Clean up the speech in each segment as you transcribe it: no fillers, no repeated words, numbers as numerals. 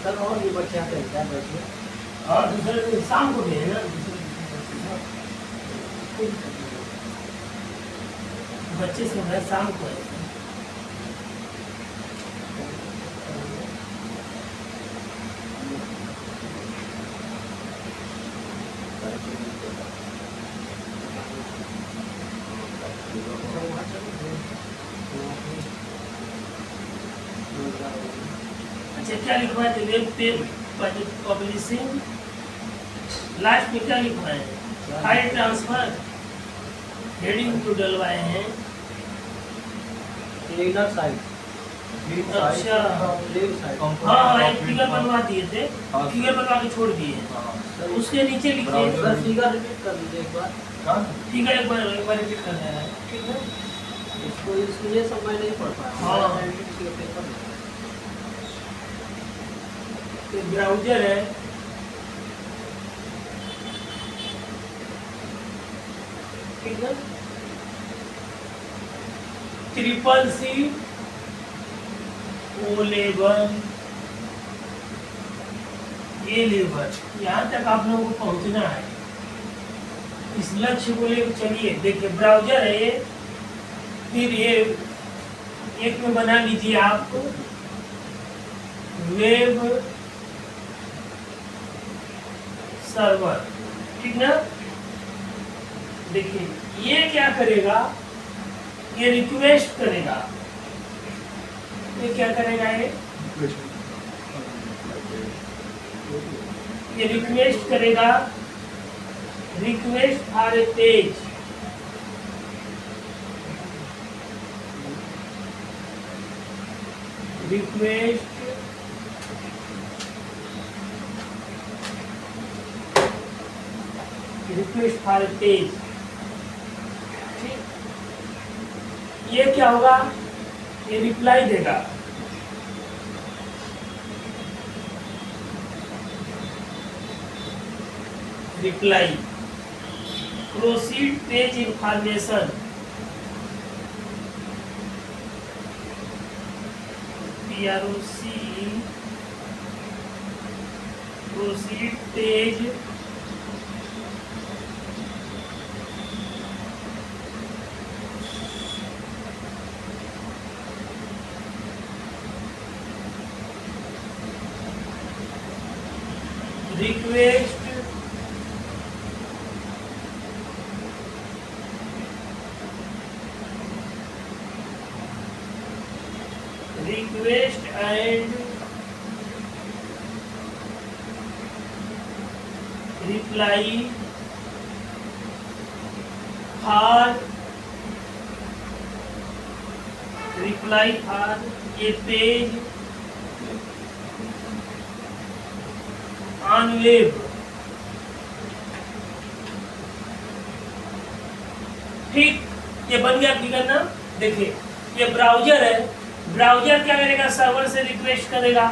Sir और भी बच्चे आते हैं क्या बच्चे? और दूसरे दिन शाम को भी है ना, बच्चे सब है शाम को है। अच्छा क्या लिखवा है वेब पेज पब्लिशिंग, लास्ट में क्या लिखवा है? फाइल ट्रांसफर, हेडिंग तो डलवाए हैं। Cleaner site. अच्छा हाँ एक फिगर बनवा दिए थे, फिगर बनवा के छोड़ दिए हैं। उसके नीचे लिखिए सर फिगर रिपीट कर दीजिए एक बार। फिगर एक बार रिपीट कर देना है, ठीक है? इसको इसलिए सब मैं नहीं पढ़ पाया। हाँ ब्राउजर है, ठीक है? CCC O11 A11 यहाँ तक आप लोगों को पहुंचना है। इस लक्ष्य को लेकर चलिए। देखिए ब्राउजर है ये, फिर ये एक में बना लीजिए आप वेब सर्वर, ठीक ना? देखिए ये क्या करेगा, ये रिक्वेस्ट करेगा। ये क्या करेगा, ये रिक्वेस्ट करेगा, request for a page. Request request for a page, ठीक? ये क्या होगा, ये रिप्लाई देगा। Reply proceed page information, PROC proceed page request request and reply for a page on web, ठीक? ये बन गया फिगर ना। देखिए ये ब्राउजर है, ब्राउजर क्या करेगा, सर्वर से रिक्वेस्ट करेगा।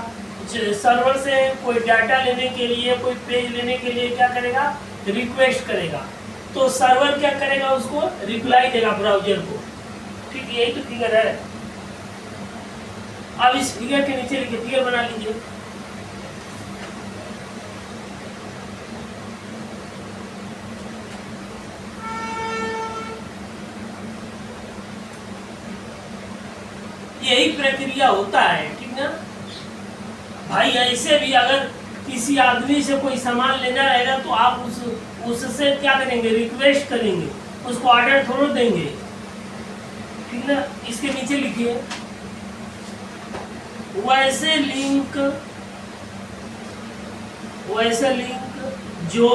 सर्वर से कोई डाटा लेने के लिए, कोई पेज लेने के लिए क्या करेगा, रिक्वेस्ट करेगा। तो सर्वर क्या करेगा, उसको रिप्लाई देगा ब्राउजर को, ठीक? यही तो फिगर है। अब इस फिगर के नीचे लिखिए, फिगर बना लीजिए। यही प्रक्रिया होता है, ठीक ना भाई? ऐसे भी अगर किसी आदमी से कोई सामान लेना रहेगा तो आप उससे क्या करेंगे, रिक्वेस्ट करेंगे, उसको ऑर्डर थोड़ा देंगे, ठीक ना? इसके नीचे लिखिए वैसे लिंक जो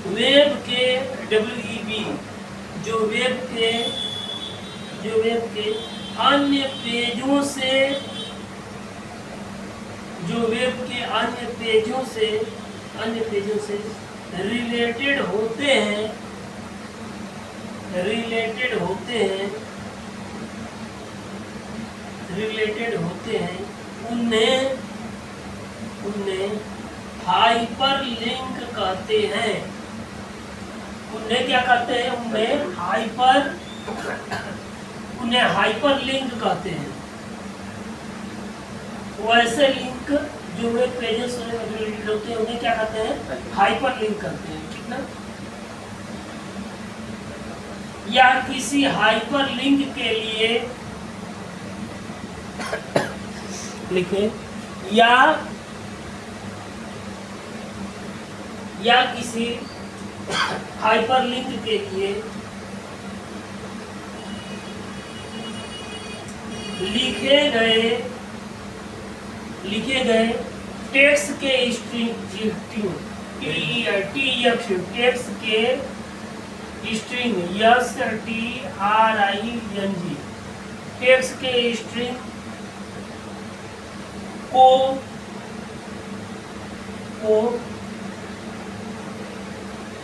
वेब के WEB जो वेब के अन्य पेजों से रिलेटेड होते हैं उन्हें हाइपरलिंक कहते हैं। उन्हें क्या कहते हैं, उन्हें हाइपरलिंक कहते हैं। वैसे लिंक जुड़े पेजेस होते हैं उन्हें क्या कहते हैं, हाइपर लिंक करते हैं, ठीक ना। या किसी हाइपर लिंक के लिए लिखे या किसी हाइपर लिंक के लिए लिखे गए टेक्स्ट के स्ट्रिंग टेक्स्ट के स्ट्रिंग STRING टेक्स्ट के स्ट्रिंग को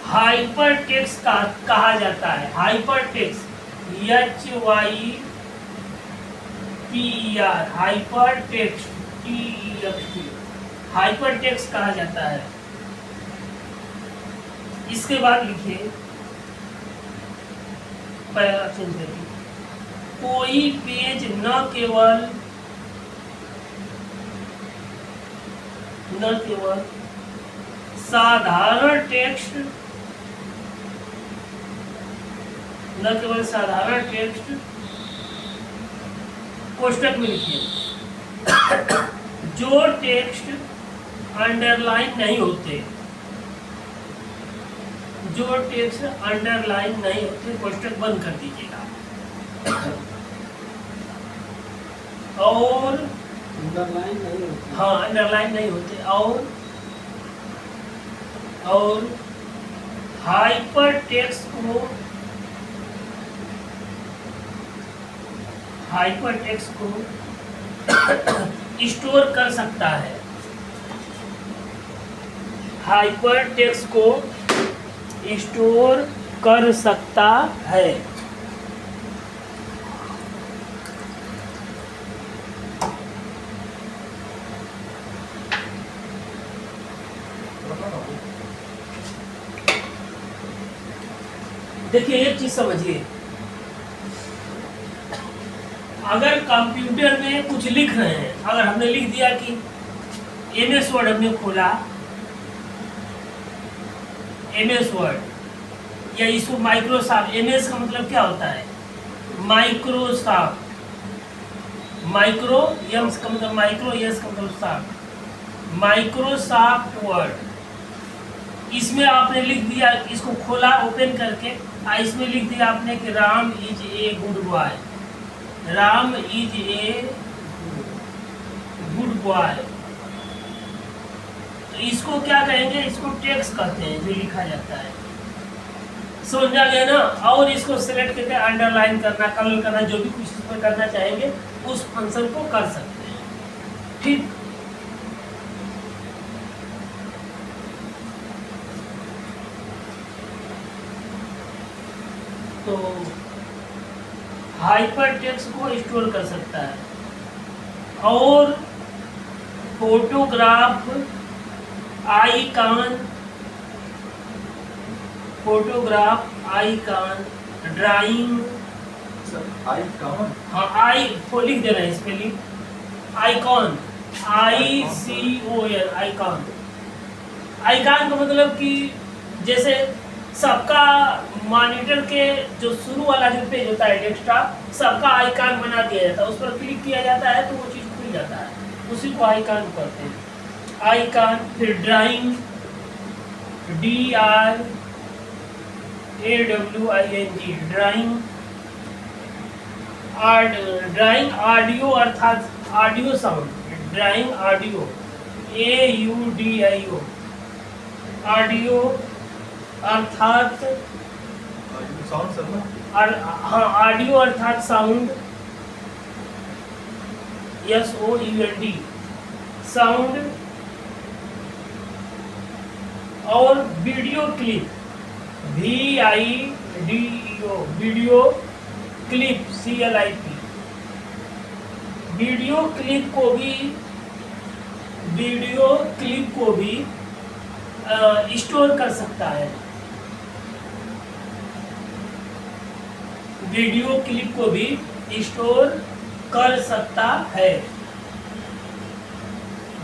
हाइपर टेक्स्ट कहा जाता है। Hyper text HYPER hyper text TEXT hyper text कहा जाता है। इसके बाद लिखिए पहला चेंज करिए, कोई पेज न केवल साधारण टेक्स्ट कोष्टक में लिखिए जो टेक्स्ट अंडरलाइन नहीं होते, कोष्टक बंद कर दीजिएगा। और अंडरलाइन नहीं होती। हाँ अंडरलाइन नहीं होते और हाइपर टेक्स्ट को स्टोर कर सकता है। हाइपर टेक्स्ट को स्टोर कर सकता है। देखिए एक चीज समझिए, अगर कंप्यूटर में कुछ लिख रहे हैं, अगर हमने लिख दिया कि MS वर्ड हमने खोला, MS वर्ड या इसको माइक्रोसॉफ्ट, MS का मतलब क्या होता है, माइक्रोसॉफ्ट, माइक्रो एम्स का मतलब माइक्रो, एस का मतलब सॉफ्ट, माइक्रोसॉफ्ट वर्ड, इसमें आपने लिख दिया, इसको खोला ओपन करके, इसमें लिख दिया आपने कि Ram is a good boy, Ram is a good boy, तो इसको क्या कहेंगे, इसको टेक्स्ट कहते हैं जो लिखा जाता है। समझा गया ना। और इसको सिलेक्ट करके अंडरलाइन करना, कलर करना, जो भी कुछ इसमें करना चाहेंगे उस फंक्शन को कर सकते हैं, ठीक। तो हाइपर टेक्स्ट को स्टोर कर सकता है। और फोटोग्राफ आइकॉन, ड्राइंग, हाँ आई लिख देना है स्पेलिंग, आइकॉन ICON, आइकॉन का मतलब कि जैसे सबका मॉनिटर के जो शुरू वाला जो पेज होता है डेस्कटॉप, सबका आइकॉन बना दिया जाता है, उस पर क्लिक किया जाता है तो वो चीज़ खुल जाता है, उसी को आइकॉन कहते हैं। आइकॉन, फिर drawing DRAWING drawing, drawing audio अर्थात audio sound, drawing audio AUDIO audio अर्थात हाँ ऑडियो अर्थात साउंड SOUND साउंड। और video clip VIDEO video clip CLIP, video clip को भी स्टोर कर सकता है, वीडियो क्लिप को भी स्टोर कर सकता है।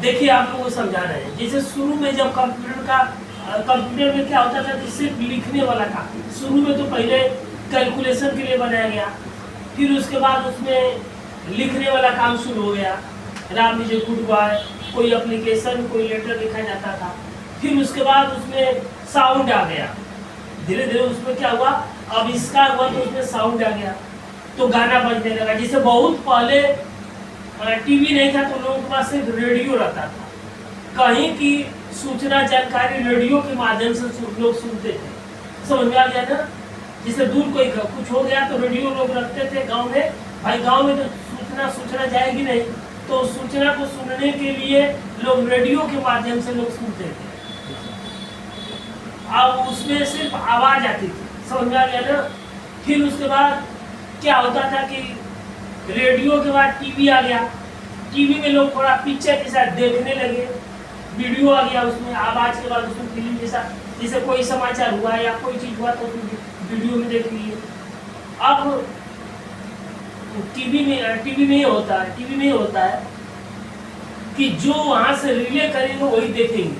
देखिए आप लोगों को समझा रहे हैं, जैसे शुरू में जब कंप्यूटर में क्या होता था कि सिर्फ लिखने वाला था। शुरू में तो पहले कैलकुलेशन के लिए बनाया गया, फिर उसके बाद उसमें लिखने वाला काम शुरू हो गया। राम विजय गुड बाय, कोई एप्लीकेशन कोई लेटर लिखा जाता था। फिर उसके बाद उसमें साउंड आ गया, धीरे धीरे उसमें क्या हुआ, आविष्कार हुआ तो उसमें साउंड आ गया, तो गाना बजने लगा। जैसे बहुत पहले टीवी नहीं था तो लोगों के पास सिर्फ रेडियो रहता था, कहीं की सूचना जानकारी रेडियो के माध्यम से लोग सुनते थे। समझ में आ गया ना? जिससे दूर कोई कुछ हो गया तो रेडियो लोग रखते थे गांव में। भाई गांव में तो सूचना जाएगी नहीं, तो सूचना को सुनने के लिए लोग रेडियो के माध्यम से लोग सुनते थे। अब उसमें सिर्फ आवाज आती थी। समझ में आ गया ना? फिर उसके बाद क्या होता था कि रेडियो के बाद टीवी आ गया। टीवी में लोग थोड़ा पिक्चर के साथ देखने लगे, वीडियो आ गया उसमें, आवाज के बाद उसमें फिल्म जैसा, जैसे कोई समाचार हुआ या कोई चीज हुआ तो वीडियो में देख लिए। अब टीवी में ये होता है कि जो वहां से रिले करेंगे वही देखेंगे।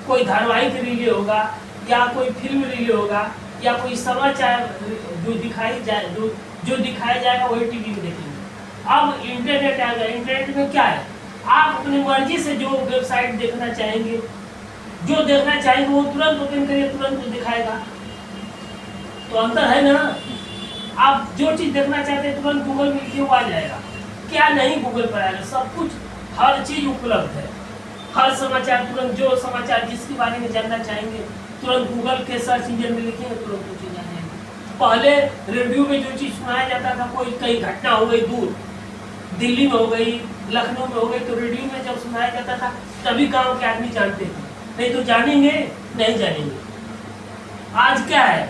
कोई धारावाहिक रिले होगा या कोई फिल्म रिले होगा या कोई समाचार जो दिखाया जाएगा वही टीवी में देखेंगे। अब इंटरनेट आ गया। इंटरनेट में क्या है, आप अपनी मर्जी से जो वेबसाइट देखना चाहेंगे, जो देखना चाहेंगे वो तुरंत ओपन करिए, तुरंत दिखाएगा। तो अंतर है ना? आप जो चीज देखना चाहते हैं तुरंत गूगल में लिखिए वो आ जाएगा। क्या नहीं गूगल पर आएगा, सब कुछ, हर चीज उपलब्ध है। हर समाचार तुरंत, जो समाचार जिसके बारे में जानना चाहेंगे तुरंत गूगल के सर्च इंजन में लिखेंगे, तुरंत वो चीज आ जाएगी। पहले रेडियो में जो चीज सुनाया जाता था, कोई कहीं घटना हो गई दूर, दिल्ली में हो गई, लखनऊ में हो गई, तो रेडियो में जब सुनाया जाता था तभी गांव के आदमी जानते थे, नहीं तो जानेंगे नहीं जानेंगे। आज क्या है,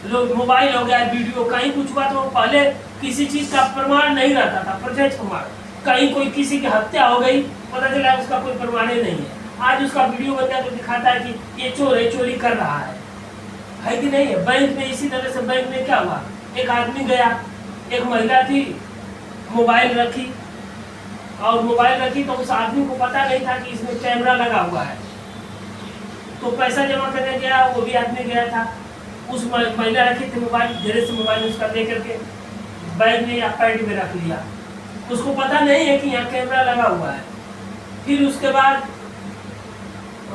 लोग मोबाइल हो गया, वीडियो, कहीं कुछ हुआ तो पहले किसी चीज का प्रमाण नहीं रहता था, प्रत्यक्ष प्रमाण। कहीं कोई किसी की हत्या हो गई, पता चला उसका कोई प्रमाण ही नहीं है, आज उसका वीडियो बनता तो दिखाता है कि ये चोर है, चोरी कर रहा है कि नहीं है। बैंक में इसी तरह से, बैंक में क्या हुआ, एक आदमी गया, एक महिला थी, मोबाइल रखी तो उस आदमी को पता नहीं था कि इसमें कैमरा लगा हुआ है, तो पैसा जमा करने गया, वो भी आदमी गया था, उस महिला रखी थी मोबाइल, धीरे से मोबाइल उसका दे करके बैग में या पैंट में रख लिया, उसको पता नहीं है कि यहाँ कैमरा लगा हुआ है। फिर उसके बाद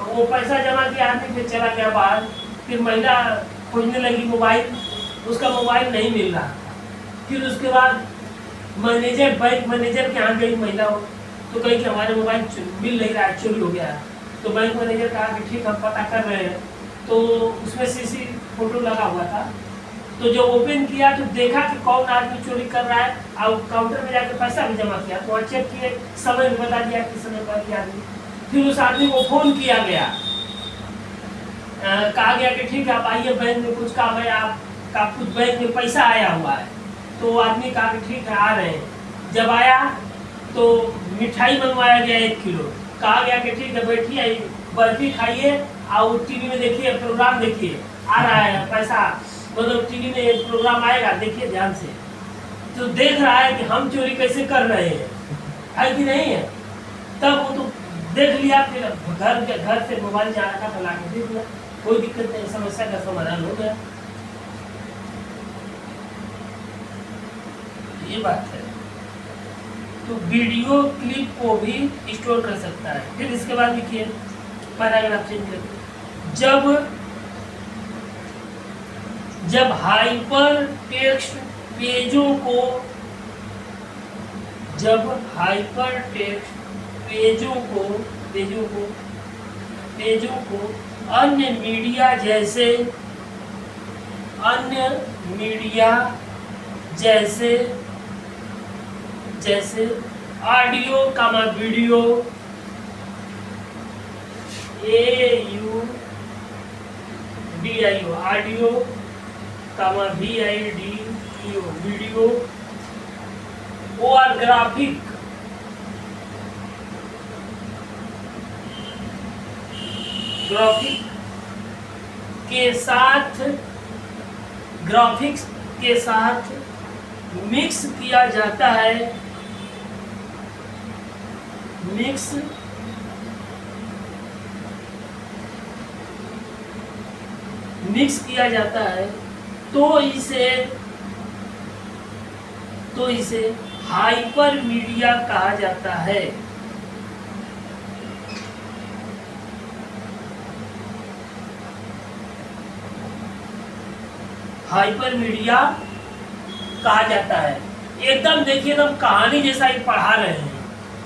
वो पैसा जमा किया, आदमी फिर चला गया बाहर, फिर महिला खोजने लगी मोबाइल, उसका मोबाइल नहीं मिल रहा। फिर उसके बाद मैनेजर, बैंक मैनेजर के यहाँ गई महिला, तो कही कि हमारे मोबाइल मिल नहीं रहा है, चोरी हो गया है। तो बैंक मैनेजर कहा कि ठीक, हम पता कर रहे हैं। तो उसमें सीसी फोटो लगा हुआ था, तो जब ओपन किया तो देखा कि कौन आदमी चोरी कर रहा है, और काउंटर में जाकर पैसा भी जमा किया, तो चेक किए, समय भी बता दिया किस समय पर किया आदमी। फिर उस आदमी को फोन किया गया, कहा गया कि ठीक है आप आइए, बैंक में कुछ काम है, आपका कुछ बैंक में पैसा आया हुआ है। तो आदमी कहा कि ठीक है आ रहे हैं। जब आया तो मिठाई मंगवाया गया 1 किलो, कहा गया कि ठीक है बैठिए, बर्फी खाइए और टीवी में देखिए, प्रोग्राम देखिए, आ रहा है पैसा, मतलब टीवी में प्रोग्राम आएगा, देखिए ध्यान से। तो देख रहा है कि हम चोरी कैसे कर रहे हैं, है कि नहीं है। तब वो तो देख लिया, फिर घर से मोबाइल जा रहा था, ला के देख लिया, कोई दिक्कत नहीं, समस्या का समाधान हो गया। ये बात है। तो वीडियो क्लिप को भी स्टोर कर सकता है। फिर इसके बाद लिखिए पैराग्राफ चेंज करके, जब हाइपर टेक्स्ट पेजों को अन्य मीडिया जैसे ऑडियो कामा वीडियो, AUDIO ऑडियो कामा VIDEO वीडियो, और ग्राफिक ग्राफिक्स के साथ मिक्स किया जाता है मिक्स किया जाता है तो इसे हाइपर मीडिया कहा जाता है। हाइपर मीडिया कहा जाता है। एकदम देखिए, एकदम कहानी जैसा ही पढ़ा रहे हैं,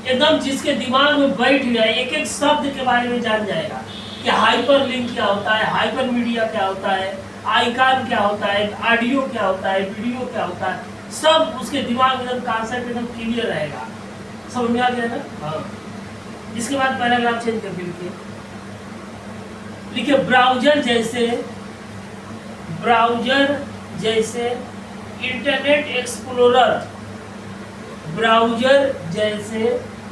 एकदम जिसके दिमाग में बैठ गया एक एक शब्द के बारे में जान जाएगा कि हाइपर लिंक क्या होता है, हाइपर मीडिया क्या होता है, आइकॉन क्या होता है, ऑडियो क्या होता है, वीडियो क्या होता है, सब उसके दिमाग में एकदम कॉन्सेप्ट एकदम क्लियर रहेगा। समझ में आ गया ना? हाँ। इसके बाद पैराग्राफ चेंज करके लिखिए ब्राउजर जैसे इंटरनेट एक्सप्लोरर, ब्राउजर जैसे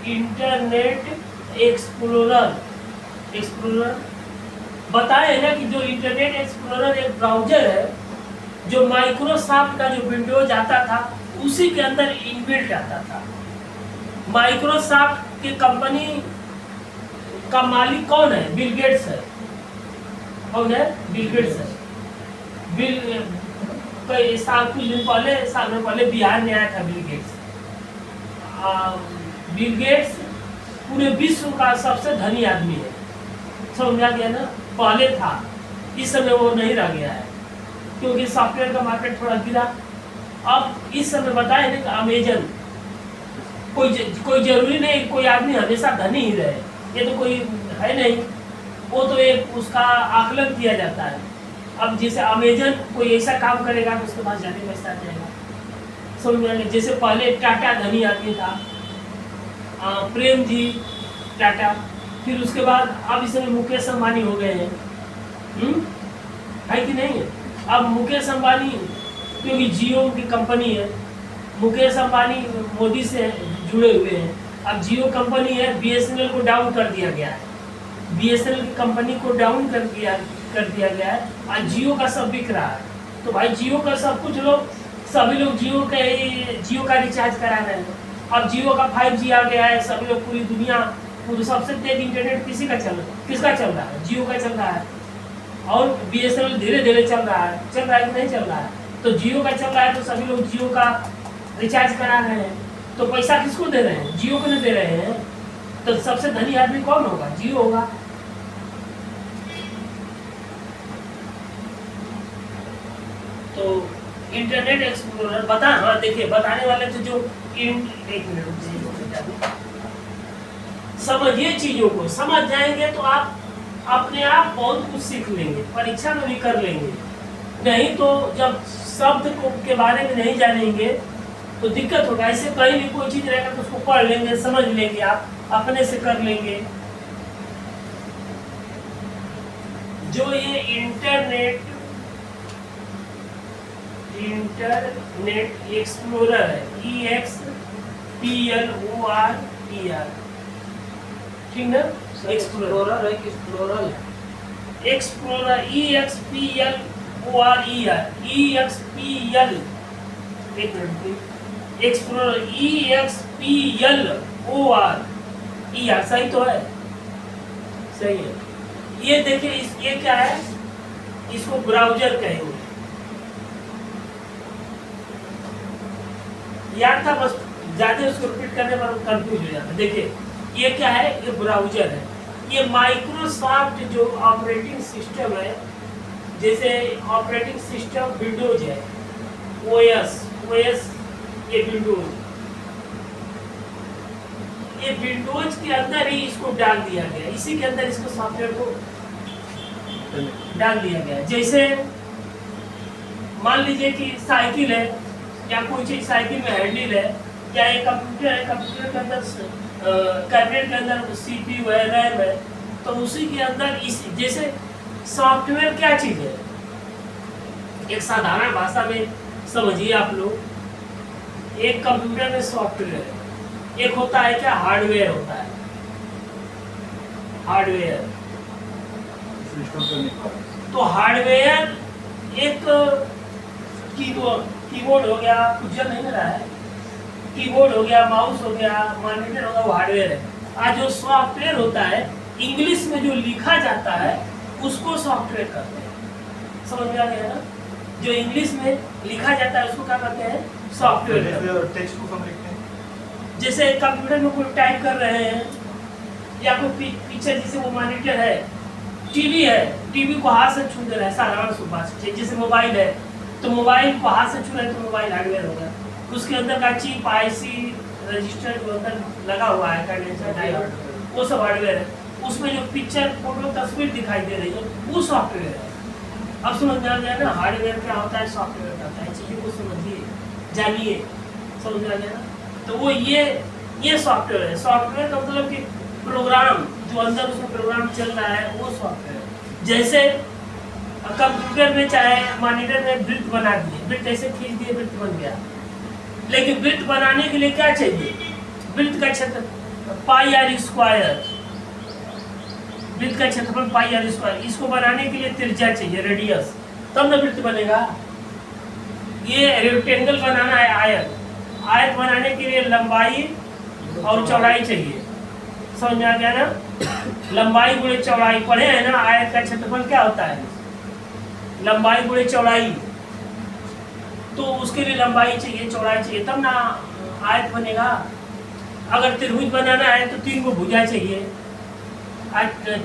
इंटरनेट एक्सप्लोरर बताए ना कि जो इंटरनेट एक्सप्लोरर एक ब्राउजर है जो माइक्रोसॉफ्ट का जो विंडोज आता था उसी के अंदर इनबिल्ट आता था। माइक्रोसॉफ्ट की कंपनी का मालिक कौन है? बिल गेट्स है। कौन है? बिल गेट्स है। कई साल कुछ दिन पहले बिहार में आया था बिल गेट्स। बिल गेट्स पूरे विश्व का सबसे धनी आदमी है। समझ आ गया ना? पहले था, इस समय वो नहीं रह गया है क्योंकि सॉफ्टवेयर का मार्केट थोड़ा गिरा। अब इस समय बताए ना कि अमेजन, कोई जरूरी नहीं कोई आदमी हमेशा धनी ही रहे, ये तो कोई है नहीं, वो तो एक उसका आकलन किया जाता है। अब जैसे अमेजन कोई ऐसा काम करेगा तो उसके पास ज्यादा पैसा आ जाएगा। समझ में आ गया? जैसे पहले टाटा धनी आदमी था, प्रेम जी टाटा, फिर उसके बाद अब इसमें मुकेश अंबानी हो गए हैं। है कि नहीं है? अब मुकेश अंबानी क्योंकि जियो की कंपनी है, मुकेश अंबानी मोदी से जुड़े हुए हैं। अब जियो कंपनी है, बीएसएनएल को डाउन कर दिया गया है, बीएसएनएल की कंपनी को डाउन कर दिया गया है और जियो का सब बिक रहा है। तो भाई जियो का सब कुछ सभी लोग जियो का रिचार्ज करा रहे हैं। अब जियो का 5G आ गया है, सभी लोग पूरी दुनिया सबसे तेज इंटरनेट किसका चल रहा है? जियो का चल रहा है। और बीएसएनएल धीरे धीरे चल रहा है कि नहीं चल रहा है? तो जियो का चल रहा है तो सभी लोग जियो का रिचार्ज करा रहे हैं। तो पैसा किसको दे रहे हैं? जियो को नहीं दे रहे हैं। तो सबसे धनी आदमी कौन होगा? जियो होगा। तो इंटरनेट एक्सप्लोरर हाँ देखिए, बताने वाले थे जो एक मिनट समझिए, चीजों को समझ जाएंगे तो आप अपने आप बहुत कुछ सीख लेंगे, परीक्षा में भी कर लेंगे। नहीं तो जब शब्द के बारे में नहीं जानेंगे तो दिक्कत होगा। ऐसे कहीं भी कोई चीज रहेगा तो उसको पढ़ लेंगे, समझ लेंगे, आप अपने से कर लेंगे। जो ये इंटरनेट एक्सप्लोरर है, EXPLORER, ठीक ना? एक्सप्लोरर है कि एक्सप्लोरर है? एक्सप्लोरर, EXPLORER, EXPL, एक मिनट, एक्सप्लोरर EXPLORER, सही तो है? सही है। ये देखिए, ये क्या है? इसको ब्राउजर कहेंगे। याद था, बस ज्यादा उसको रिपीट करने पर कंफ्यूज हो जाता है। देखिए ये क्या है? ये ब्राउजर है। ये माइक्रोसॉफ्ट जो ऑपरेटिंग सिस्टम है, जैसे ऑपरेटिंग सिस्टम विंडोज है, ओएस ये विंडोज के अंदर ही इसको डाल दिया गया, इसी के अंदर इसको सॉफ्टवेयर को डाल दिया गया। जैसे मान लीजिए कि साइकिल है या कोई चीज साइकिल में हैंडल है, या एक कंप्यूटर है, कंप्यूटर के अंदर कैबिनेट के अंदर CPU है, रैम है, तो उसी के अंदर इस जैसे सॉफ्टवेयर क्या चीज है? एक साधारण भाषा में समझिए आप लोग। एक कंप्यूटर में सॉफ्टवेयर है, एक होता है क्या? हार्डवेयर होता है। हार्डवेयर तो हार्डवेयर एक कीबोर्ड हो गया, कुछ नहीं हो रहा है, कीबोर्ड हो गया, माउस हो गया, मॉनिटर हो गया, वो हार्डवेयर है। आज जो सॉफ्टवेयर होता है, इंग्लिश में जो लिखा जाता है उसको सॉफ्टवेयर कहते हैं। समझ में आ गया ना? जो इंग्लिश में लिखा जाता है उसको क्या कहते हैं? सॉफ्टवेयर। टेक्स्ट को हम लिखते हैं, जैसे कंप्यूटर में कोई टाइप कर रहे हैं या कोई पीछे जैसे वो मॉनिटर है, टीवी है, टीवी को हाथ से छू दे रहा है, साधारण सी बात है। जैसे मोबाइल है तो मोबाइल को हाथ से छू रहे हैं तो मोबाइल हार्डवेयर होगा। उसके अंदर का चिप, आईसी, रजिस्टर जो अंदर लगा हुआ है कंडेंसर डायोड, वो सब हार्डवेयर है। उसमें जो पिक्चर, फोटो, तस्वीर दिखाई दे रही है वो सॉफ्टवेयर है। अब समझ में आ गया ना हार्डवेयर क्या होता है, सॉफ्टवेयर क्या होता है, चीज़ों को समझिए, जानिए, समझ में आ गया ना? तो वो ये सॉफ्टवेयर है। सॉफ्टवेयर का मतलब कि प्रोग्राम जो अंदर उसमें प्रोग्राम चल रहा है वो सॉफ्टवेयर। जैसे कंप्यूटर में चाहे मॉनिटर में वृत्त बना दिए, वृत्त ऐसे खींच दिए, वृत्त बन गया। लेकिन वृत्त बनाने के लिए क्या चाहिए? वृत्त का क्षेत्र पाई आर स्क्वायर, वृत्त का क्षेत्रफल पाई आर स्क्वायर। इसको बनाने के लिए त्रिज्या चाहिए, रेडियस, तब ना वृत्त बनेगा। ये रेक्टेंगल बनाना है, आयत। आयत बनाने के लिए लंबाई और चौड़ाई चाहिए। समझ में आ गया ना? लंबाई गुणे चौड़ाई पढ़े हैं ना? आयत का क्षेत्रफल क्या होता है? लंबाई गुणे चौड़ाई। तो उसके लिए लंबाई चाहिए, चौड़ाई चाहिए, तब ना आयत बनेगा। अगर त्रिभुज बनाना है तो 3 को भुजा चाहिए,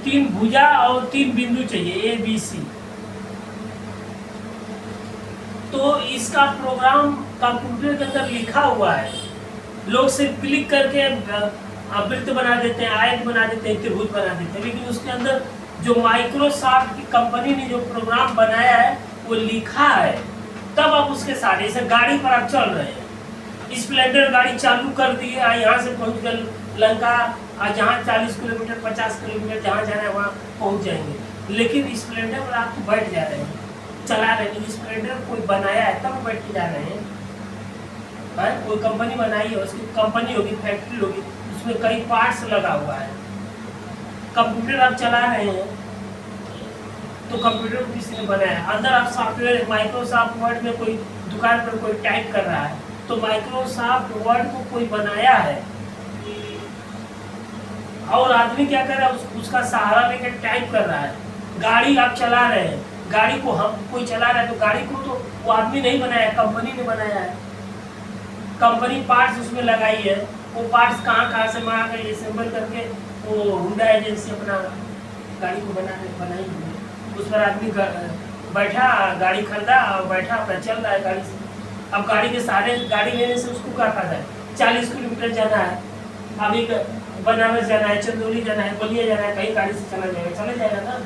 3 भुजा और 3 बिंदु चाहिए, A B C। तो इसका प्रोग्राम कंप्यूटर के अंदर लिखा हुआ है। लोग सिर्फ क्लिक करके वृत्त बना देते हैं, आयत बना देते हैं, त्रिभुज बना देते हैं, लेकिन उसके अंदर जो माइक्रोसॉफ्ट की कंपनी ने जो प्रोग्राम बनाया है वो लिखा है। तब आप उसके साथ, जैसे गाड़ी पर आप चल रहे हैं, स्प्लेंडर गाड़ी चालू कर दी है, यहाँ से पहुँच गए लंका, जहाँ 40 किलोमीटर 50 किलोमीटर जहाँ जाना है वहाँ पहुँच जाएंगे। लेकिन स्प्लेंडर पर आप बैठ जा रहे हैं, चला रहे हैं। स्प्लेंडर कोई बनाया है तब बैठ के जा रहे हैं। कोई कंपनी बनाई है, उसकी कंपनी होगी, फैक्ट्री होगी, उसमें कई पार्ट्स लगा हुआ है। कंप्यूटर आप चला रहे हैं तो कंप्यूटर को किसी ने बनाया है। अंदर आप सॉफ्टवेयर, माइक्रोसॉफ्ट वर्ड में कोई दुकान पर कोई टाइप कर रहा है तो माइक्रोसॉफ्ट वर्ड को कोई बनाया है और आदमी क्या कर रहा है, उसका सहारा लेकर टाइप कर रहा है। गाड़ी आप चला रहे हैं, गाड़ी को हम कोई चला रहा है तो गाड़ी को तो वो आदमी नहीं बनाया, कंपनी ने बनाया है। कंपनी पार्ट्स उसमें लगाई है, वो पार्ट्स कहाँ से मंगा कर असेंबल करके वो हुंडा एजेंसी अपना गाड़ी को बनाई हुई। उस पर आदमी बैठा, गाड़ी खरीदा और बैठा, अपना चल रहा है गाड़ी से। अब गाड़ी के सहारे गाड़ी लेने से उसको क्या फायदा है? 40 किलोमीटर जाना है, अभी बनारस जाना है, चंदौली जाना है, बलिया जाना है, कहीं गाड़ी से चला जाएगा ना,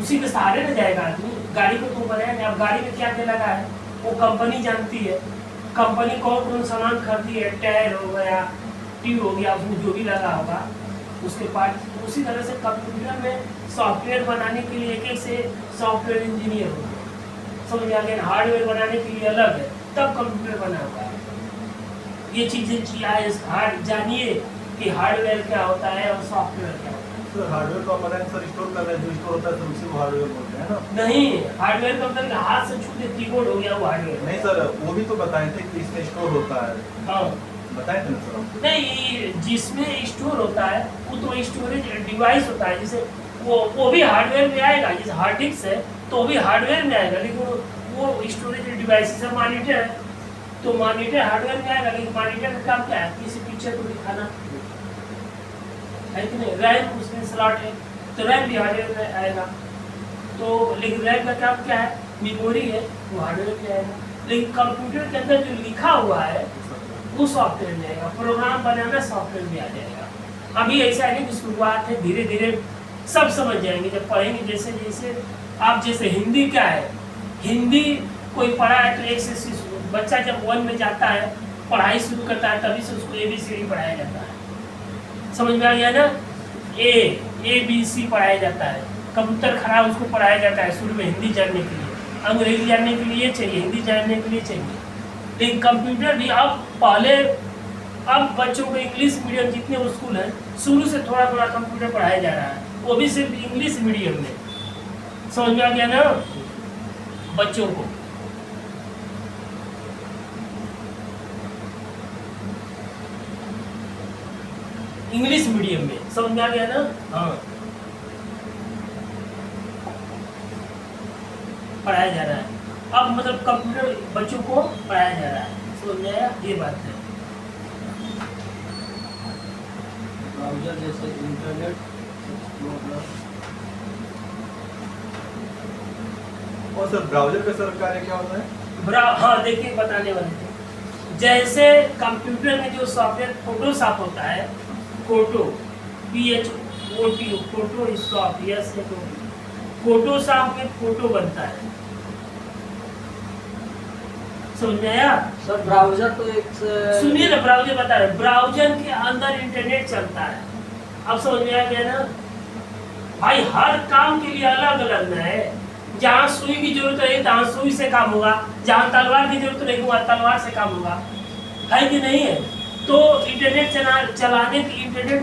उसी के सहारे में जाएगा आदमी। गाड़ी को तो बनाया नहीं। अब गाड़ी में क्या क्या लगा है वो कंपनी जानती है। कंपनी कौन सामान खरीदी है, टायर हो गया, ट्यूब हो गया, उसमें जो भी लगा होगा उसके पार्ट। उसी तरह से कंप्यूटर में सॉफ्टवेयर बनाने के लिए एक से सॉफ्टवेयर इंजीनियर होगा। समझ आ गया? हार्डवेयर बनाने के लिए अलग है, तब कंप्यूटर बना हुआ है। ये चीज़ें जानिए कि हार्डवेयर क्या होता है और सॉफ्टवेयर क्या होता है। सर हार्डवेयर को अपन सर स्टोर कर रहे हैं, जो स्टोर होता है सर उसी को हार्डवेयर बोलते हैं ना? नहीं, हार्डवेयर का मतलब हाथ से छू के कीबोर्ड हो गया वो हार्डवेयर नहीं सर, वो भी तो बताए थे कि इसमें स्टोर होता है। हाँ बताए थे ना सर आपको? नहीं, जिसमें स्टोर होता है वो तो स्टोरेज डिवाइस होता है। जैसे वो भी हार्डवेयर में आएगा, जैसे हार्ड डिस्क है तो वो भी हार्डवेयर में आएगा, लेकिन वो स्टोरेज डिवाइस है। मॉनिटर है तो मॉनिटर हार्डवेयर में आएगा, लेकिन मॉनिटर का काम क्या है? किसी पिक्चर को दिखाना है कि नहीं। रैम उसमें स्लॉट है तो रैम भी हार्डवेयर में आएगा। तो लेकिन रैम का काम क्या है? मेमोरी है, वो हार्डवेयर में आएगा। लेकिन कंप्यूटर के अंदर जो लिखा हुआ है वो सॉफ्टवेयर में आएगा। प्रोग्राम बनाना सॉफ्टवेयर में आ जाएगा। अभी ऐसा नहीं कि शुरुआत है, धीरे धीरे सब समझ जाएंगे जब पढ़ेंगे। जैसे जैसे आप जैसे हिंदी क्या है, हिंदी कोई पढ़ा है तो एक से बच्चा जब 1 में जाता है, पढ़ाई शुरू करता है, तभी से उसको ABCD पढ़ाया जाता है। समझ में आ गया ना? ABC पढ़ाया जाता है। कंप्यूटर खड़ा उसको पढ़ाया जाता है शुरू में हिंदी जानने के लिए, अंग्रेजी जानने के लिए चाहिए, हिंदी जानने के लिए चाहिए। लेकिन कंप्यूटर भी अब बच्चों को इंग्लिश मीडियम जितने स्कूल हैं शुरू से थोड़ा थोड़ा कंप्यूटर पढ़ाया जा रहा है, वो भी सिर्फ इंग्लिश मीडियम में। समझ में आ गया ना बच्चों को? इंग्लिश मीडियम में। समझ में आ गया ना? हाँ। पढ़ाया जा रहा है। अब मतलब कंप्यूटर बच्चों को पढ़ाया जा रहा है, समझ में आया? ये बात है। ब्राउजर जैसे इंटरनेट एक्सप्लोरर। और सर ब्राउजर का सर कार्य क्या होता है? हाँ देखिए, बताने वाले थे। जैसे कंप्यूटर में जो सॉफ्टवेयर फोटोशॉप होता है, फोटो PHOTO फोटोशॉप, यस है, तो फोटोशॉप में फोटो बनता है, समझ में आया? सर ब्राउजर तो एक सुनिए ना, ब्राउजर बता रहे, ब्राउजर के अंदर इंटरनेट चलता है। अब समझ में आ गया ना भाई? हर काम के लिए अलग अलग ना है। जहाँ सुई की जरूरत है तहाँ सुई से काम होगा, जहाँ तलवार की जरूरत नहीं होगा तलवार से काम होगा, है कि नहीं है? तो इंटरनेट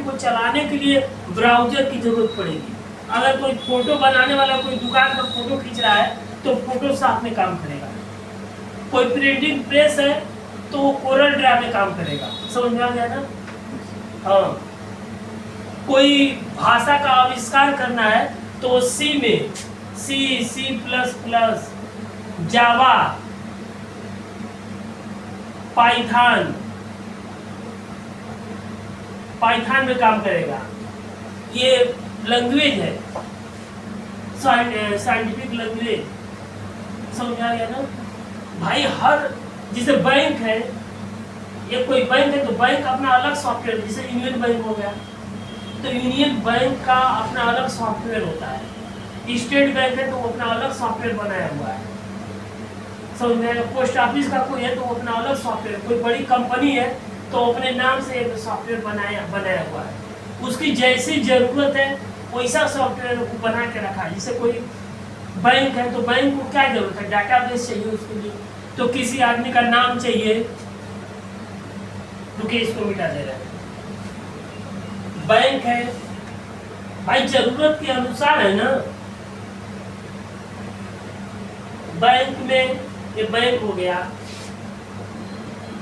को चलाने के लिए ब्राउजर की जरूरत पड़ेगी। अगर कोई फोटो बनाने वाला कोई दुकान का फोटो खींच रहा है तो फोटोशॉप में काम करेगा। कोई प्रिंटिंग प्रेस है तो वो कोरल ड्रा में काम करेगा, समझ में आ गया ना? हाँ, कोई भाषा का आविष्कार करना है तो सी में C++, जावा, पाइथन में काम करेगा। ये लैंग्वेज है, साइंटिफिक लैंग्वेज, समझ में आ गया ना भाई? हर जैसे बैंक है, ये कोई बैंक है तो बैंक अपना अलग सॉफ्टवेयर, जैसे यूनियन बैंक हो गया तो यूनियन बैंक का अपना अलग सॉफ्टवेयर होता है। स्टेट बैंक है तो वो अपना अलग सॉफ्टवेयर बनाया हुआ है, समझ में आया? पोस्ट ऑफिस का कोई है तो वो अपना अलग सॉफ्टवेयर, कोई बड़ी कंपनी है तो अपने नाम से एक सॉफ्टवेयर बनाया हुआ है। उसकी जैसी जरूरत है वैसा सॉफ्टवेयर को बना के रखा है। जैसे कोई बैंक है तो बैंक को क्या जरूरत है? डाटाबेस चाहिए उसके लिए, तो किसी आदमी का नाम चाहिए, रुके इसको मिटा दे रहे हैं। बैंक है भाई, जरूरत के अनुसार है ना। बैंक में ये बैंक हो गया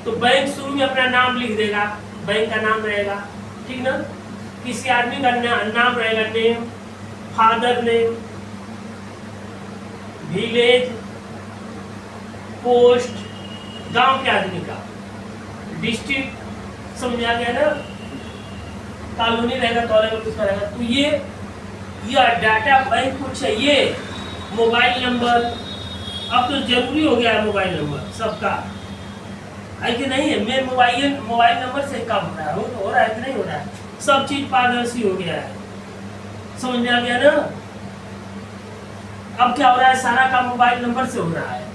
तो बैंक शुरू में अपना नाम लिख देगा, बैंक का नाम रहेगा, ठीक ना? किसी आदमी का नाम रहेगा, name, father name, village, post, गांव के आदमी का, डिस्ट्रिक्ट, समझ आ गया ना? कॉलोनी रहेगा तो अलग उसका रहेगा। तो ये डाटा बैंक को चाहिए। मोबाइल नंबर अब तो जरूरी हो गया है, मोबाइल नंबर सबका, है कि नहीं है? मैं मोबाइल नंबर से काम हो रहा है, हो रहा है कि नहीं हो रहा है? सब चीज पारदर्शी हो गया है, समझ में आ गया ना? अब क्या हो रहा है? सारा काम मोबाइल नंबर से हो रहा है।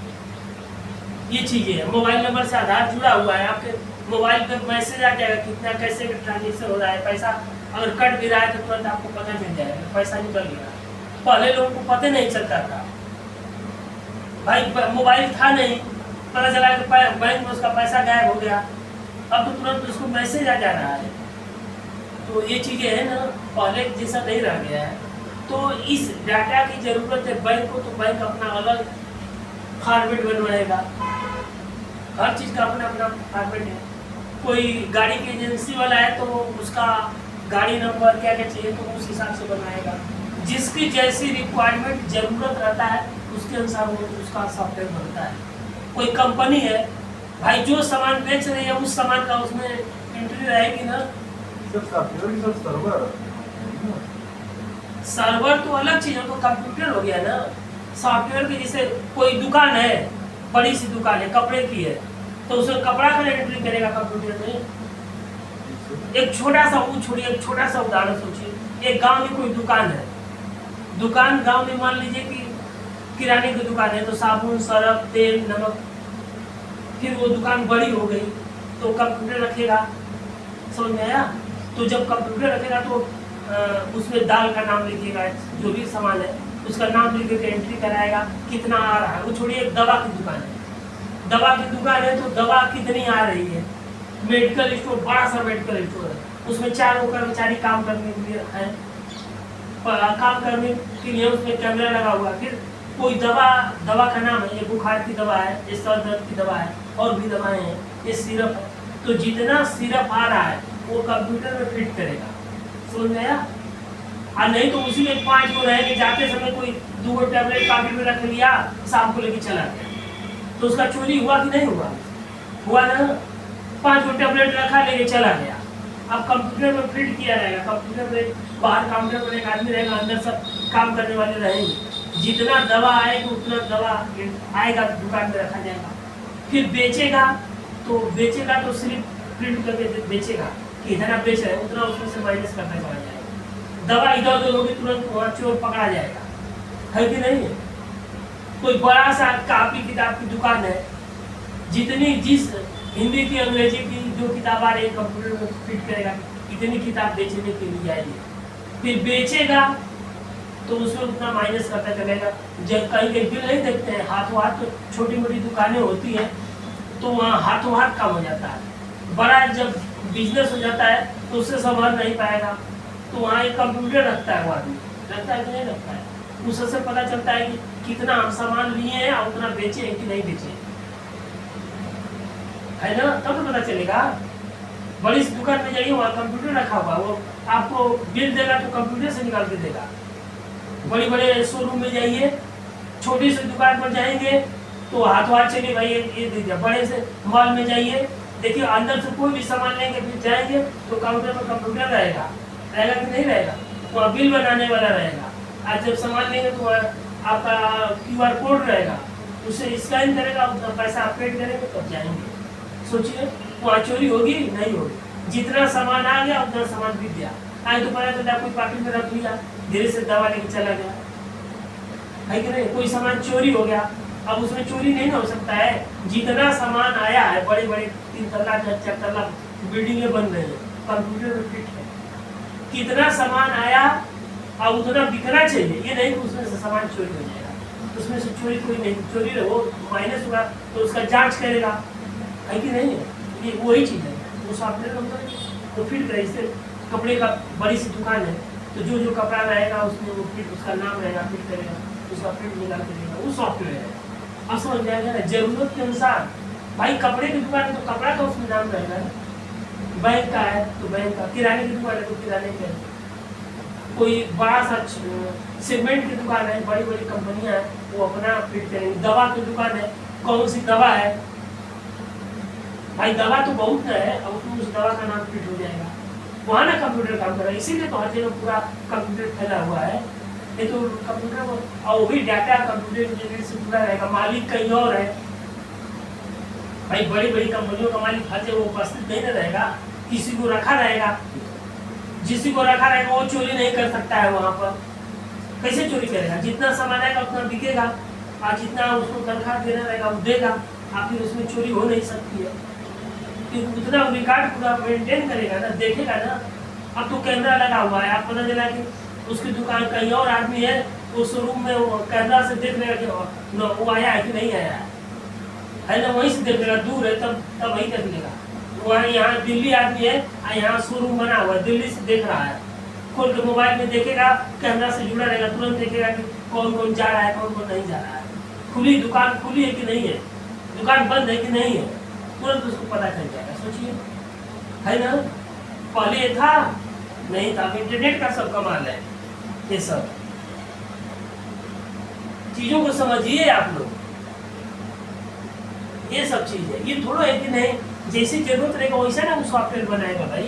ये चीजें है, मोबाइल नंबर से आधार जुड़ा हुआ है, आपके मोबाइल पे मैसेज आ जाएगा कितना कैसे ट्रांजेक्शन हो रहा है। पैसा अगर कट भी रहा है तो तुरंत आपको पता चल जाएगा पैसा निकल गया। पहले लोगों को पता नहीं चलता था भाई, मोबाइल था नहीं, पता चला कि बैंक में उसका पैसा गायब हो गया, अब तो तुरंत उसको मैसेज आ जा रहा है। तो ये चीजें है ना, पहले जैसा नहीं रह गया है। तो इस डाटा की जरूरत है बैंक को, तो बैंक अपना अलग फॉर्मेट बनवाएगा। हर चीज का अपना अपना फॉर्मेट है। कोई गाड़ी की एजेंसी वाला है तो उसका गाड़ी नंबर क्या क्या चाहिए तो उस हिसाब से बनाएगा। जिसकी जैसी रिक्वायरमेंट जरूरत रहता है उसके अनुसार वो उसका सॉफ्टवेयर बनता है। कोई कंपनी है भाई, जो सामान बेच रही है उस सामान का उसमें एंट्री रहेगी ना। सर्वर तो अलग चीज है, तो कंप्यूटर हो गया ना। सॉफ्टवेयर के जैसे कोई दुकान है, बड़ी सी दुकान है, कपड़े की है, तो उसमें कपड़ा का एंट्री करेगा कंप्यूटर में। एक छोटा सा वो छोड़िए, एक छोटा सा उदाहरण सोचिए। एक गांव में कोई दुकान है, दुकान गांव में मान लीजिए कि किराने की दुकान है, तो साबुन, सरफ, तेल, नमक। फिर वो दुकान बड़ी हो गई तो कंप्यूटर रखेगा, समझ में आया? तो जब कंप्यूटर रखेगा तो उसमें दाल का नाम लिखिएगा, जो भी सामान है उसका नाम लिख के एंट्री कराएगा कितना आ रहा है। वो छोड़िए, एक दवा की दुकान है, दवा की दुकान है तो दवा कितनी आ रही है। मेडिकल स्टोर, बड़ा सा मेडिकल स्टोर है, उसमें 4 कर्मचारी काम करने के लिए है, काम करने के लिए उसमें कैमरा लगा हुआ। फिर कोई दवा का नाम है, ये बुखार की दवा है, ये सर दर्द की दवा है, और भी दवाएं हैं, ये सिरप है। तो जितना सिरप आ रहा है वो कंप्यूटर में फिट करेगा, समझ में आया? और नहीं तो उसी में 5 गो रहेंगे, जाते समय कोई 2 गो टैबलेट पॉकेट में रख लिया, शाम को लेके चला गया, तो उसका चोरी हुआ कि नहीं हुआ? हुआ ना। 5 गो टैबलेट रखा, लेके चला गया। अब कंप्यूटर में फिट किया रहेगा, कंप्यूटर में बाहर काउंटर पर एक आदमी रहेगा, अंदर सब काम करने वाले रहेंगे। जितना दवा आएगा उतना दवा आएगा, दुकान में रखा जाएगा। फिर बेचेगा तो सिर्फ प्रिंट करके बेचेगा कि इतना बेच रहे हैं, उतना उसमें से माइनस करता चला जाएगा। दवा इधर उधर होगी, तुरंत वहाँ चोर पकड़ा जाएगा, है कि नहीं? कोई बड़ा सा कॉपी किताब की दुकान है, जिस हिंदी की अंग्रेजी की जो किताब आ रही है कंप्यूटर में फिट करेगा, इतनी किताब बेचने के लिए आएगी। फिर बेचेगा तो उसमें उतना माइनस करता चलेगा। जब कहीं कहीं बिल नहीं देखते हैं, हाथों हाथ तो छोटी मोटी दुकानें होती हैं, तो वहाँ हाथों हाथ काम हो जाता है। बड़ा जब बिजनेस हो जाता है तो उससे संभल नहीं पाएगा, तो वहाँ एक कंप्यूटर रखता है वो आदमी, रखता है कि नहीं रखता है, उससे पता चलता है कि कितना हम सामान लिए हैं और उतना बेचे हैं कि नहीं बेचे, है ना? तब तो पता चलेगा। बड़ी सी दुकान में जाइए, वहाँ कंप्यूटर रखा हुआ, वो आपको बिल देगा तो कंप्यूटर से निकाल के देगा। बड़े बड़े शोरूम में जाइए, छोटी सी दुकान पर जाएंगे तो हाथों हाथ चलिए भाई ये दे दिया। बड़े से मॉल में जाइए, देखिए अंदर से कोई भी सामान लेंगे, फिर जाएंगे तो काउंटर पर कंप्यूटर रहेगा कि नहीं रहेगा? वहाँ बिल बनाने वाला रहेगा। आज जब सामान लेंगे तो आपका QR कोड रहेगा, उसे स्कैन करेगा, उतना पैसा आप पेड करेंगे तब जाएंगे। सोचिए वहाँ चोरी होगी? नहीं होगी। जितना सामान आ गया उतना सामान बिक गया। आज तो पता चला कोई पॉकेट में रख लिया, धीरे से दवा लेके चला गया, है कि नहीं? कोई सामान चोरी हो गया, अब उसमें चोरी नहीं हो सकता है। जितना सामान आया है, बड़े बड़े 3 तल्ला 4 तल्ला बिल्डिंगें बन रही है, कंप्यूटर में फिट है, कितना सामान आया और उतना बिकना चाहिए। ये नहीं कि उसमें से सामान चोरी हो जाएगा, उसमें से चोरी कोई नहीं, चोरी रहो माइनस हुआ तो उसका जांच करेगा, है कि नहीं? ये वही चीज़ है, वो सॉफ्टवेयर कंपनी तो फिट करे। इससे कपड़े का बड़ी सी दुकान है, तो जो जो कपड़ा रहेगा उसमें वो फिट, उसका नाम रहेगा, फिट करेगा, उसका प्रिंट निकाल के देगा, वो सॉफ्टवेयर है। अब समझ में आएगा ना, जरूरत के अनुसार। भाई कपड़े की दुकान है तो कपड़ा का उसमें नाम रहेगा ना, बैंक का है तो बैंक का, किराने की दुकान है तो किराने का, कोई बड़ा सा सीमेंट की दुकान है, बड़ी बड़ी कंपनियां हैं, वो अपना फिट करेंगे। दवा की दुकान है, कौन सी दवा है भाई, दवा तो बहुत है, अब उसमें उस दवा का नाम फिट हो जाएगा, वहाँ ना कंप्यूटर काम कर रहा है। इसीलिए तो हर जगह पूरा कंप्यूटर फैला हुआ है। ये तो कंप्यूटर और वही डाटा कंप्यूटर इंजीनियर से जुड़ा रहेगा। मालिक कहीं और है भाई, बड़ी बड़ी कंपनियों का मालिक हर जगह उपस्थित नहीं रहेगा, किसी को रखा रहेगा, जिसी को रखा रहेगा वो चोरी नहीं कर सकता है। वहाँ पर कैसे चोरी करेगा? जितना सामान आएगा उतना बिकेगा, और जितना उसको तनख्वाह देना रहेगा वो देगा, फिर उसमें चोरी हो नहीं सकती है। फिर उतना रिकॉर्ड पूरा मेंटेन करेगा ना, देखेगा ना। अब तो कैमरा लगा हुआ है, आप पता चला कि उसकी दुकान कहीं और आदमी है, उस रूम में वो कैमरा से देख लेगा कि वो आया है कि नहीं आया है ना, वहीं से देख लेगा, दूर है तब वही देख लेगा। वहाँ यहाँ दिल्ली आदमी है, यहाँ शोरूम बना हुआ है, दिल्ली से देख रहा है, खोल के मोबाइल में देखेगा, कैमरा से जुड़ा रहेगा, तुरंत देखेगा कि कौन कौन जा रहा है, कौन कौन नहीं जा रहा है, खुली दुकान खुली है कि नहीं है, दुकान बंद है कि नहीं है, तुरंत उसको पता चल जाएगा। सोचिए, है ना? पहले ये था नहीं था, इंटरनेट का सब कमाल है। ये सब चीजों को समझिए आप लोग, ये सब चीज है। ये थोड़ा है कि नहीं, जैसी जरूरत रहेगा वैसा ना वो सॉफ्टवेयर बनाएगा भाई।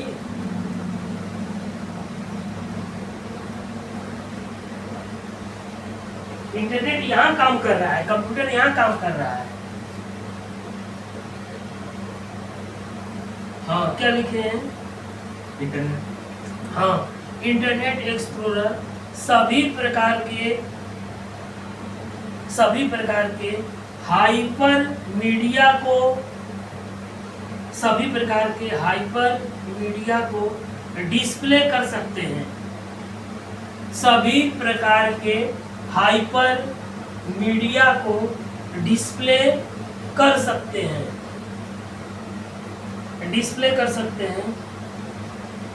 इंटरनेट यहाँ काम कर रहा है, कंप्यूटर यहाँ काम कर रहा है। हाँ, क्या लिखे हैं? इंटरनेट। हाँ, इंटरनेट एक्सप्लोरर सभी प्रकार के हाइपर मीडिया को डिस्प्ले कर सकते हैं। सभी प्रकार के हाइपर मीडिया को डिस्प्ले कर सकते हैं,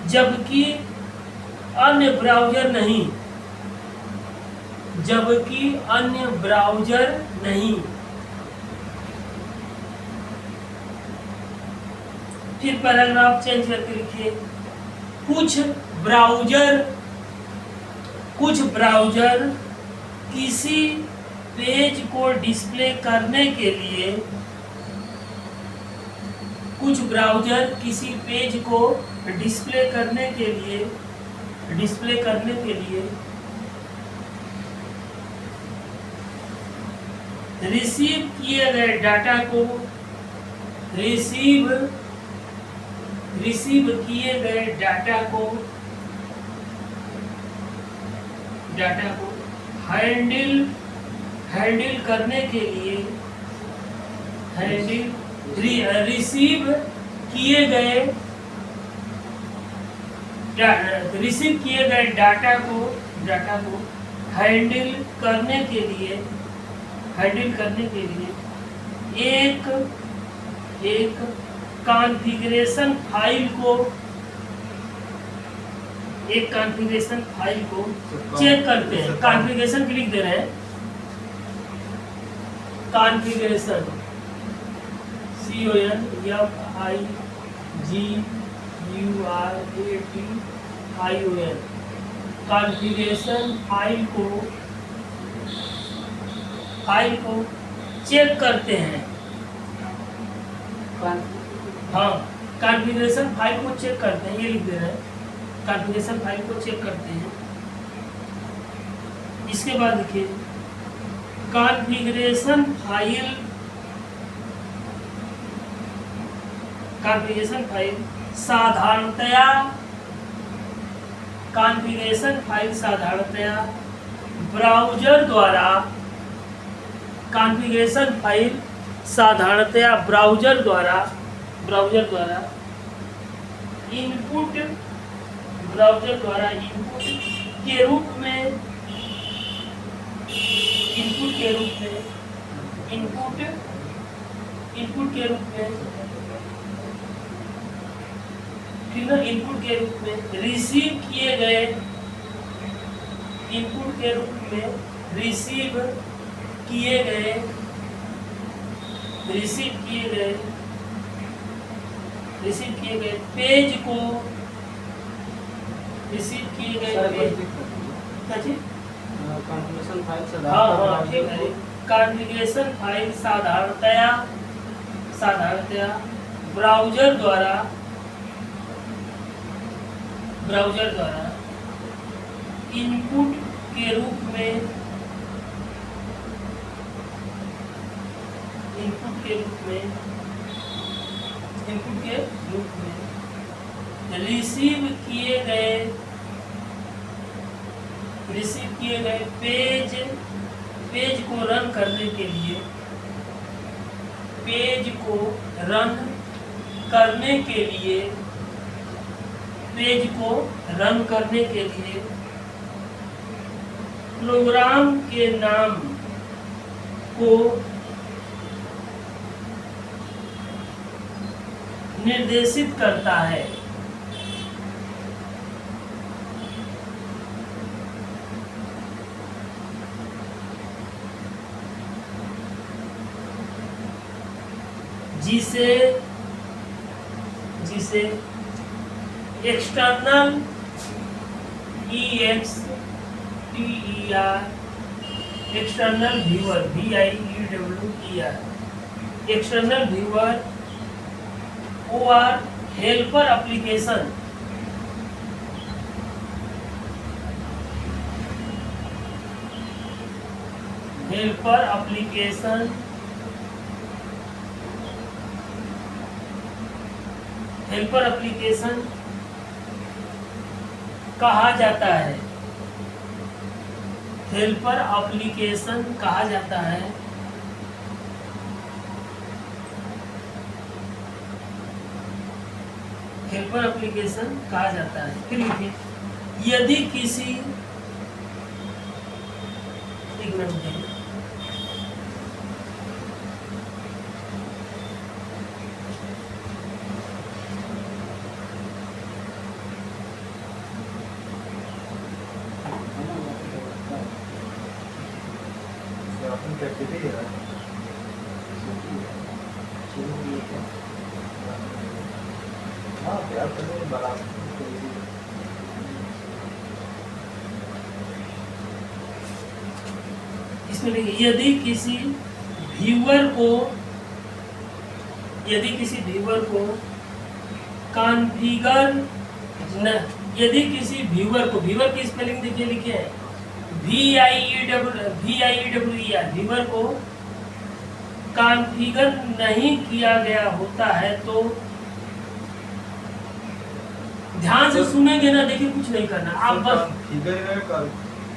जबकि अन्य ब्राउज़र नहीं। फिर पैराग्राफ चेंज करके लिखिए, कुछ ब्राउज़र कुछ ब्राउज़र किसी पेज को डिस्प्ले करने के लिए कुछ ब्राउज़र किसी पेज को डिस्प्ले करने के लिए रिसीव किए गए डाटा को हैंडल करने के लिए रिसीव किए गए डाटा को हैंडल करने के लिए एक कॉन्फ़िगरेशन फाइल को चेक करते हैं। कॉन्फ़िगरेशन लिख दे रहे हैं, कॉन्फ़िगरेशन CONFIGURATION कॉन्फ़िगरेशन फाइल को चेक करते हैं। हाँ, कॉन्फ़िगरेशन फाइल को चेक करते हैं, ये लिख दे रहे हैं, कॉन्फ़िगरेशन फाइल को चेक करते हैं। इसके बाद देखिए कॉन्फ़िगरेशन फाइल साधारणतया ब्राउज़र द्वारा इनपुट के रूप में रिसीव किए गए पेज को कॉन्फ़िगरेशन फाइल साधारणतया ब्राउज़र द्वारा इनपुट के रूप में रिसीव किए गए पेज को रन करने के लिए प्रोग्राम के नाम को निर्देशित करता है। जिसे एक्सटर्नल एक्सटर्नल व्यूअर और हेल्पर एप्लीकेशन कहा जाता है। हेल्पर एप्लीकेशन कहा जाता है। फिर लिखिए यदि किसी एक मिनट देखिए इसमें देखिए, यदि किसी व्यूअर को कॉन्फ़िगर न, यदि किसी व्यूअर की स्पेलिंग देखिए लिखे है VIEWER, व्यूअर को कॉन्फ़िगर नहीं किया गया होता है तो ध्यान से सुनेंगे ना, देखिए कुछ नहीं करना, आप बस फिगर है कर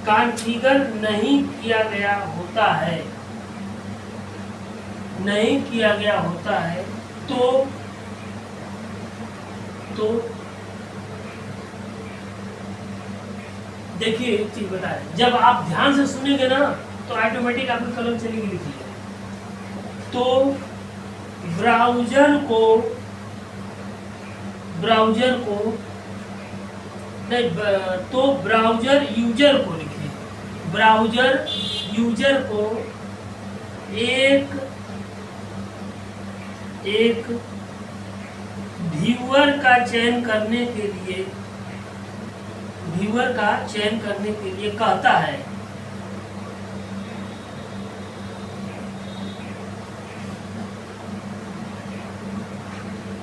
कॉन्फ़िगर नहीं किया गया होता है, नहीं किया गया होता है तो देखिए एक चीज बता रहे हैं, जब आप ध्यान से सुनेंगे ना तो ऑटोमेटिक आपकी कलम चलेगी लिखिए। तो ब्राउजर यूजर को लिखिए, ब्राउजर यूजर को एक व्यूअर का चयन करने के लिए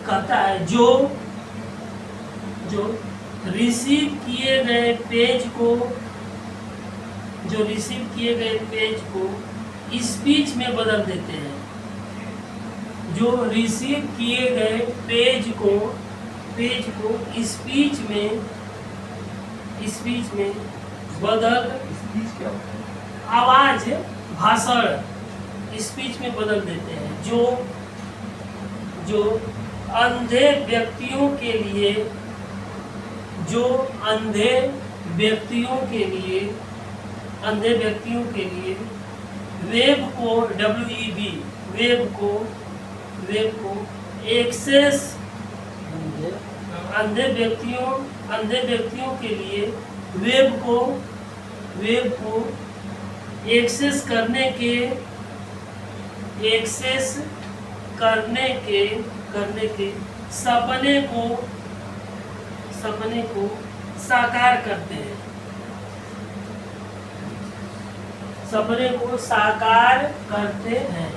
कहता है जो रिसीव किए गए पेज को स्पीच में बदल देते हैं, जो रिसीव किए गए पेज को स्पीच में बदल, स्पीच क्या होता है? आवाज भाषण स्पीच में बदल देते हैं, जो अंधे व्यक्तियों के लिए वेब को एक्सेस, अंधे व्यक्तियों के लिए वेब को एक्सेस करने के सपने को साकार करते हैं, सपने को साकार करते हैं।